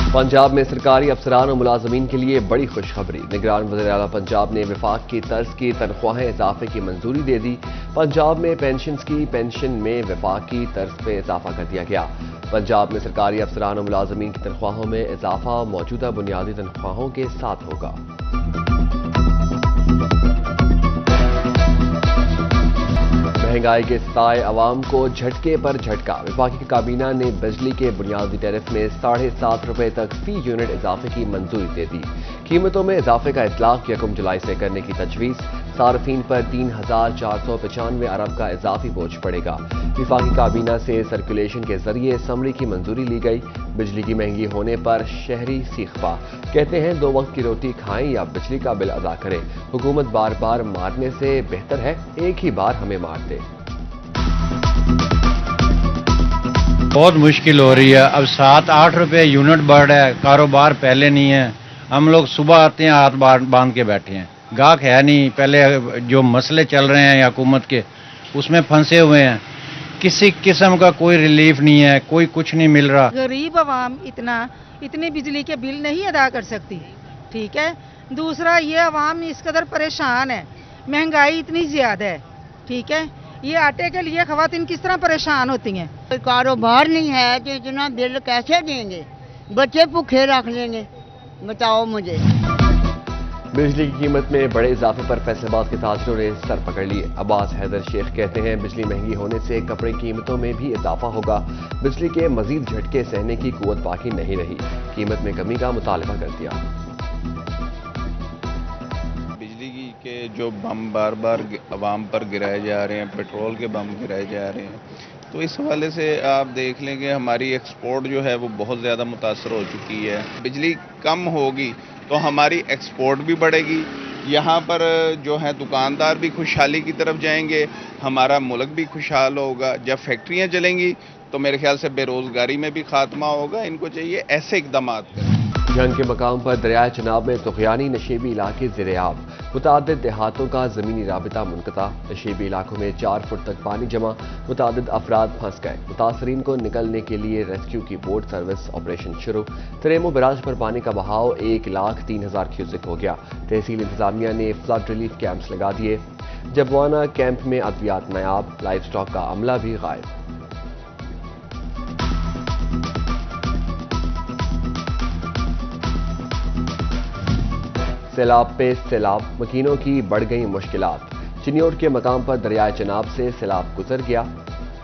पंजाब में सरकारी अफसरान और मुलाजमीन के लिए बड़ी खुशखबरी। निगरान वज़ीर आला पंजाब ने विफाक की तर्ज की तनख्वाहें इजाफे की मंजूरी दे दी। पंजाब में पेंशन में विफाक की तर्ज पे इजाफा कर दिया गया। पंजाब में सरकारी अफसरान और मुलाजमीन की तनख्वाहों में इजाफा मौजूदा बुनियादी तनख्वाहों के साथ होगा। महंगाई के सताए अवाम को झटके पर झटका। वफाकी काबीना ने बिजली के बुनियादी टैरिफ में 7.5 रुपए तक फी यूनिट इजाफे की मंजूरी दे दी। कीमतों में इजाफे का इतलाक 1 जुलाई से करने की तजवीज़। सार्फिन पर 3,495 अरब का इजाफी बोझ पड़ेगा। वफाकी काबीना से सर्कुलेशन के जरिए समरी की मंजूरी ली गई। बिजली की महंगी होने पर शहरी सीखपा कहते हैं 2 वक्त की रोटी खाएं या बिजली का बिल अदा करें। हुकूमत बार बार मारने से बेहतर है एक ही बार हमें मार दे। बहुत मुश्किल हो रही है। अब 7-8 रुपए यूनिट बढ़ रहा है। कारोबार पहले नहीं है। हम लोग सुबह आते हैं हाथ बांध के बैठे हैं। गाहक है नहीं। पहले जो मसले चल रहे हैं हुकूमत के उसमें फंसे हुए हैं। किसी किस्म का कोई रिलीफ नहीं है। कोई कुछ नहीं मिल रहा। गरीब आवाम इतने बिजली के बिल नहीं अदा कर सकती। ठीक है। दूसरा ये आवाम इस कदर परेशान है। महंगाई इतनी ज्यादा है। ठीक है। ये आटे के लिए खवातीन किस तरह परेशान होती हैं। कोई कारोबार नहीं है तो इतना बिल कैसे देंगे। बच्चे भूखे रख लेंगे। बताओ मुझे। बिजली की कीमत में बड़े इजाफे पर फैसलाबाद के ताजरों ने सर पकड़ लिए। अब्बास हैदर शेख कहते हैं बिजली महंगी होने से कपड़े कीमतों में भी इजाफा होगा। बिजली के मजीद झटके सहने की कुव्वत बाकी नहीं रही। कीमत में कमी का मुतालबा कर दिया। बिजली के जो बम बार बार अवाम पर गिराए जा रहे हैं, पेट्रोल के बम गिराए जा रहे हैं, तो इस हवाले से आप देख लेंगे हमारी एक्सपोर्ट जो है वो बहुत ज़्यादा मुतासर हो चुकी है। बिजली कम होगी तो हमारी एक्सपोर्ट भी बढ़ेगी। यहाँ पर जो है दुकानदार भी खुशहाली की तरफ जाएंगे, हमारा मुल्क भी खुशहाल होगा। जब फैक्ट्रियाँ चलेंगी तो मेरे ख्याल से बेरोज़गारी में भी खात्मा होगा। इनको चाहिए ऐसे इक़दाम करें। जंग के मकाम पर दरियाए चनाब में तुग़यानी नशेबी इलाके ज़ेर-ए-आब। मुतादिद देहातों का ज़मीनी राबिता मुनक़ता। नशेबी इलाकों में 4 फुट तक पानी जमा। मुतादिद अफराद फंस गए। मुतासरीन को निकलने के लिए रेस्क्यू की बोट सर्विस ऑपरेशन शुरू। तरेमो बराज पर पानी का बहाव 1,03,000 क्यूसेक हो गया। तहसील इंतजामिया ने फ्लड रिलीफ कैंप्स लगा दिए। जबवाना कैंप में अद्वियात नायाब। लाइव स्टॉक का अमला भी गायब। सैलाब पे सैलाब, मकीनों की बढ़ गई मुश्किलात। चिन्योट के मकाम पर दरियाए चनाब से सैलाब गुजर गया।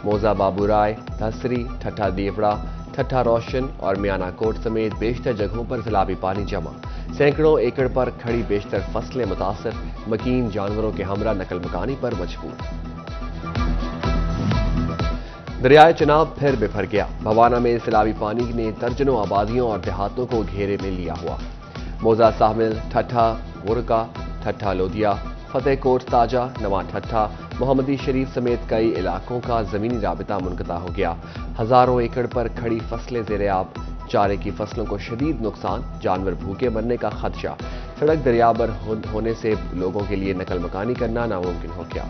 मोजा बाबू राय, धसरी, ठट्ठा देवड़ा, ठट्ठा रोशन और मियाना कोट समेत बेशतर जगहों पर सैलाबी पानी जमा। सैकड़ों एकड़ पर खड़ी बेशतर फसलें मुतासर। मकीन जानवरों के हमरा नकल मकानी पर मजबूर। दरियाए चनाब फिर बिफर गया। भवाना में सैलाबी पानी ने दर्जनों आबादियों और देहातों को घेरे में लिया हुआ। मोजा साहमिल, ठट्ठा गुरका, ठट्ठा लोदिया, फतेह कोट ताजा, नवा ठट्ठा, मोहम्मदी शरीफ समेत कई इलाकों का जमीनी राबिता मुनक़ता हो गया। हजारों एकड़ पर खड़ी फसलें ज़ेर-ए-आब। चारे की फसलों को शदीद नुकसान। जानवर भूखे मरने का खदशा। सड़क दरियाबर होने से लोगों के लिए नकल मकानी करना नामुमकिन हो गया।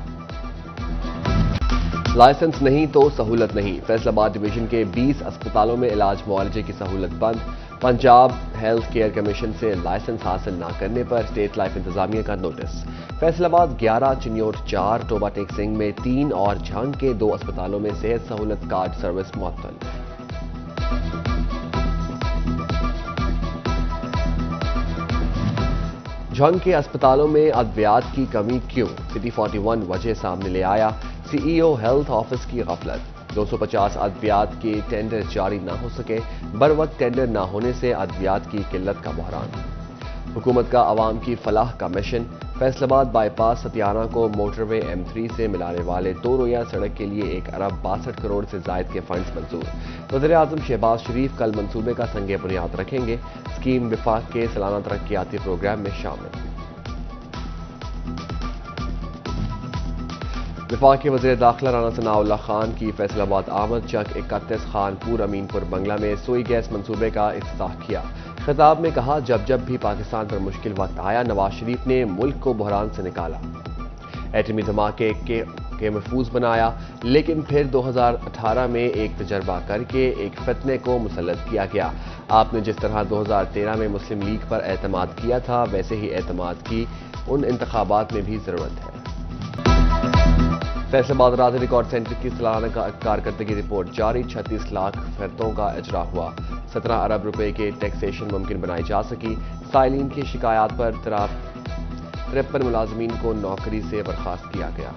लाइसेंस नहीं तो सहूलत नहीं। फैसलाबाद डिवीजन के 20 अस्पतालों में इलाज मुआलजे की सहूलत बंद। पंजाब हेल्थ केयर कमीशन से लाइसेंस हासिल न करने पर स्टेट लाइफ इंतजामिया का नोटिस। फैसलाबाद 11, चिन्योट 4, टोबा टेक सिंह में 3 और झंग के 2 अस्पतालों में सेहत सहूलत कार्ड सर्विस मुअत्तल। झंग के अस्पतालों में अद्वियात की कमी क्यों? सिटी 41 वजह सामने ले आया। सीईओ हेल्थ ऑफिस की गफलत। 250 अद्वियात के टेंडर जारी न हो सके। बर वक्त टेंडर न होने से अद्वियात की किल्लत का बहरान। हुकूमत का अवाम की फलाह का मिशन। फैसलाबाद बाईपास सतियाना को मोटरवे M3 से मिलाने वाले 2 रोया सड़क के लिए 1 अरब 62 करोड़ से जायद के फंड्स मंजूर। वज़ीर-ए-आज़म शहबाज शरीफ कल मंसूबे का संगे बुनियाद रखेंगे। स्कीम विफाक के सालाना तरक्याती प्रोग्राम में शामिल। विफाक के वज़ीर दाखिला राना सनाउल्लाह खान की फैसलाबाद आमद। चक 31 खानपुर अमीनपुर बंगला में सोई गैस मंसूबे का इफ्तिताह किया। खिताब में कहा जब जब भी पाकिस्तान पर मुश्किल वक्त आया नवाज शरीफ ने मुल्क को बहरान से निकाला। एटमी धमाके के महफूज बनाया, लेकिन फिर 2018 में एक तजर्बा करके एक फितने को मुसल्लत किया गया। آپ نے جس طرح 2013 میں مسلم لیگ پر اعتماد کیا تھا ویسے ہی اعتماد کی ان انتخابات میں بھی ضرورت ہے۔ فیصل آباد راضی ریکارڈ سینٹر کی سالانہ کارکردگی رپورٹ جاری، 36 لاکھ فرتوں کا اجرا ہوا، 17 ارب روپے کے ٹیکسیشن ممکن بنائی جا سکی، سائلین کی شکایات پر 53 ملازمین کو نوکری سے برخاست کیا گیا۔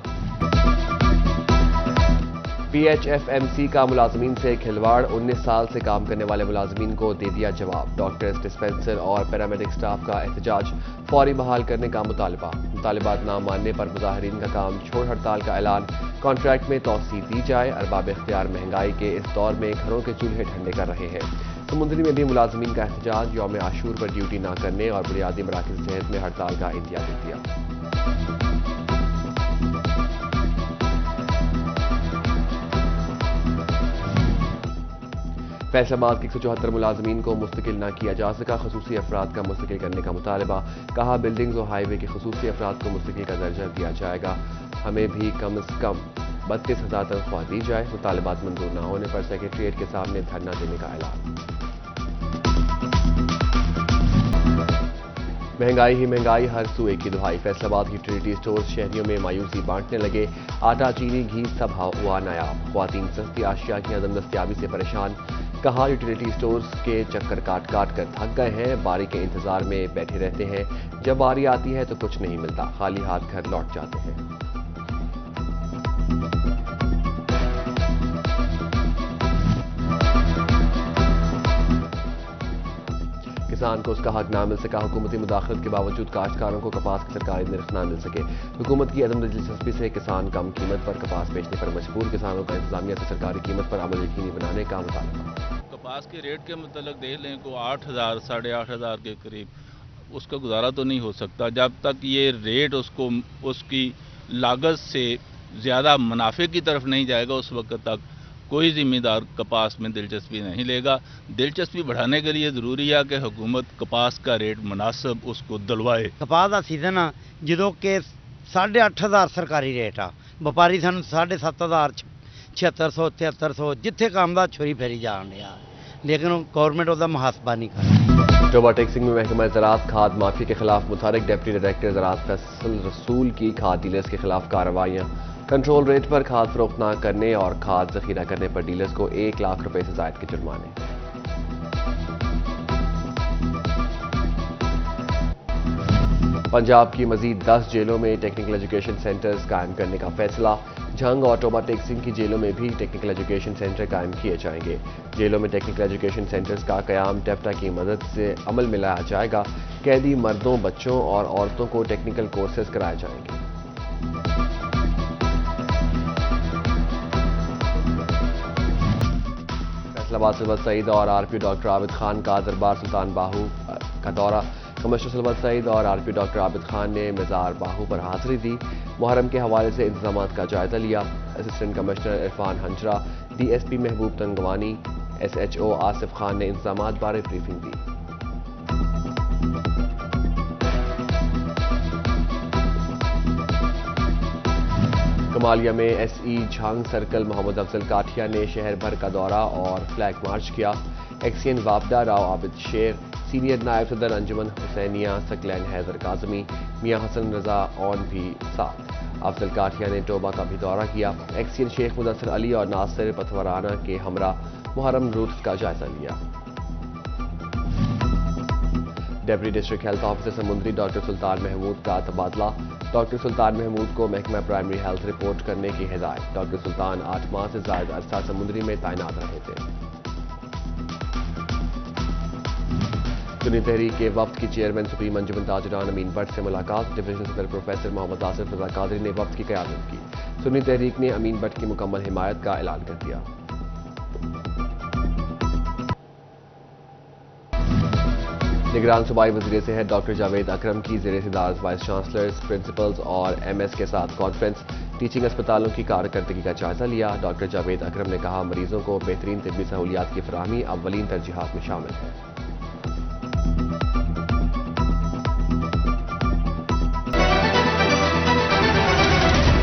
P H F M C کا ملازمین سے کھلواڑ، 19 سال سے کام کرنے والے ملازمین کو دے دیا جواب، ڈاکٹرز، ڈسپینسر اور پیرامیڈک سٹاف کا احتجاج، فوری بحال کرنے کا مطالبات نہ ماننے پر مظاہرین کا کام چھوڑ ہڑتال کا اعلان، کانٹریکٹ میں توسیع دی جائے، ارباب اختیار مہنگائی کے اس دور میں گھروں کے چولہے ٹھنڈے کر رہے ہیں۔ سمندری میں بھی ملازمین کا احتجاج، یوم عاشور پر ڈیوٹی نہ کرنے اور بنیادی مراکز صحت میں ہڑتال کا اندیا دے دیا۔ فیصل آباد کے 174 ملازمین کو مستقل نہ کیا جا سکا، خصوصی افراد کا مستقل کرنے کا مطالبہ، کہا بلڈنگز اور ہائی وے کے خصوصی افراد کو مستقل کا درجہ دیا جائے گا، ہمیں بھی کم از کم 32,000 تنخواہ دی جائے، مطالبات منظور نہ ہونے پر سیکریٹریٹ کے سامنے دھرنا دینے کا اعلان۔ مہنگائی ہی مہنگائی، ہر سو ایک کی دہائی، فیصل آباد کی ٹرینٹی سٹورز شہریوں میں مایوسی بانٹنے لگے، آٹا، چینی، گھی سب ہوا نایاب، خواتین سستی اشیاء کی عدم دستیابی سے پریشان، کہا یوٹیلیٹی سٹورز کے چکر کاٹ کر تھک گئے ہیں، باری کے انتظار میں بیٹھے رہتے ہیں، جب باری آتی ہے تو کچھ نہیں ملتا، خالی ہاتھ گھر لوٹ جاتے ہیں۔ کسان کو اس کا حق نہ مل سکا، حکومتی مداخلت کے باوجود کاشتکاروں کو کپاس کی سرکاری نرخ نہ مل سکے، حکومت کی عدم دلچسپی سے کسان کم قیمت پر کپاس بیچنے پر مجبور، کسانوں کا انتظامیہ سے سرکاری قیمت پر عمل یقینی بنانے کا مطالبہ۔ کپاس کے ریٹ کے متعلق دیکھ لیں کو 8,000 ساڑھے 8,000 کے قریب اس کا گزارا تو نہیں ہو سکتا جب تک یہ ریٹ اس کی لاگت سے زیادہ منافع کی طرف نہیں جائے گا، اس وقت تک کوئی ذمہ دار کپاس میں دلچسپی نہیں لے گا۔ دلچسپی بڑھانے کے لیے ضروری ہے کہ حکومت کپاس کا ریٹ مناسب اس کو دلوائے۔ کپاس کا سیزن آ جدوں کہ 8,500 سرکاری ریٹ آ، وپاری سن 7,500 7600 7300 جتھے کام دا چھری پھیری جان رہا، لیکن گورنمنٹ اس کا محاسبہ نہیں کر رہی۔ ٹوبا ٹیکسنگ میں محکمہ زراعت کھاد مافیا کے خلاف متحرک، ڈپٹی ڈائریکٹر زراعت فیصل رسول کی کھاد ڈیلرز کے خلاف کارروائیاں، کنٹرول ریٹ پر کھاد فروخت نہ کرنے اور کھاد ذخیرہ کرنے پر ڈیلرز کو 1 لاکھ روپے سے زائد کے جرمانے۔ پنجاب کی مزید 10 جیلوں میں ٹیکنیکل ایجوکیشن سینٹرز قائم کرنے کا فیصلہ، جھنگ اور ٹوبا ٹیکسنگ کی جیلوں میں بھی ٹیکنیکل ایجوکیشن سینٹر قائم کیے جائیں گے۔ جیلوں میں ٹیکنیکل ایجوکیشن سینٹرز کا قیام ٹیپٹا کی مدد سے عمل میں لایا جائے گا، قیدی مردوں، بچوں اور عورتوں کو ٹیکنیکل کورسز کرائے جائیں گے۔ فیصل آباد سلوت سعید اور R P doctor Abid Khan کا دربار سلطان باہو کا دورہ، کمشنر سلوت سعید اور R P doctor Abid Khan نے مزار باہو پر حاضری دی، محرم کے حوالے سے انتظامات کا جائزہ لیا، assistant commissioner Irfan Hanjra, D S P Mehboob Tangwani, S H O Asif Khan نے انتظامات بارے بریفنگ دی۔ کمالیہ میں ایس ای جھانگ سرکل محمد افضل کاٹھیا نے شہر بھر کا دورہ اور فلیگ مارچ کیا، ایکسین وابڈا راؤ عابد شیر، سینئر نائب صدر انجمن حسینیہ سکلین حیدر کاظمی، میاں حسن رضا اون بھی ساتھ۔ افضل کاٹھیا نے ٹوبہ کا بھی دورہ کیا، ایکسین شیخ مدثر علی اور ناصر پتورانہ کے ہمراہ محرم روٹس کا جائزہ لیا۔ ڈپٹی ڈسٹرکٹ ہیلتھ آفیسر سمندری ڈاکٹر سلطان محمود کا تبادلہ، ڈاکٹر سلطان محمود کو محکمہ پرائمری ہیلتھ رپورٹ کرنے کی ہدایت، ڈاکٹر سلطان 8 ماہ سے زائد عرصہ سمندری میں تعینات رہے تھے۔ سنی تحریک کے وفد کی چیئرمین سپریم انجمن تاجران امین بٹ سے ملاقات، ڈویژن صدر پروفیسر محمد آصف رضا قادری نے وفد کی قیادت کی، سنی تحریک نے امین بٹ کی مکمل حمایت کا اعلان کر دیا۔ نگران صوبائی وزیر صحت ڈاکٹر جاوید اکرم کی زیر صدارت وائس چانسلرز، پرنسپلز اور ایم ایس کے ساتھ کانفرنس، ٹیچنگ اسپتالوں کی کارکردگی کا جائزہ لیا، ڈاکٹر جاوید اکرم نے کہا مریضوں کو بہترین طبی سہولیات کی فراہمی اولین ترجیحات میں شامل ہے۔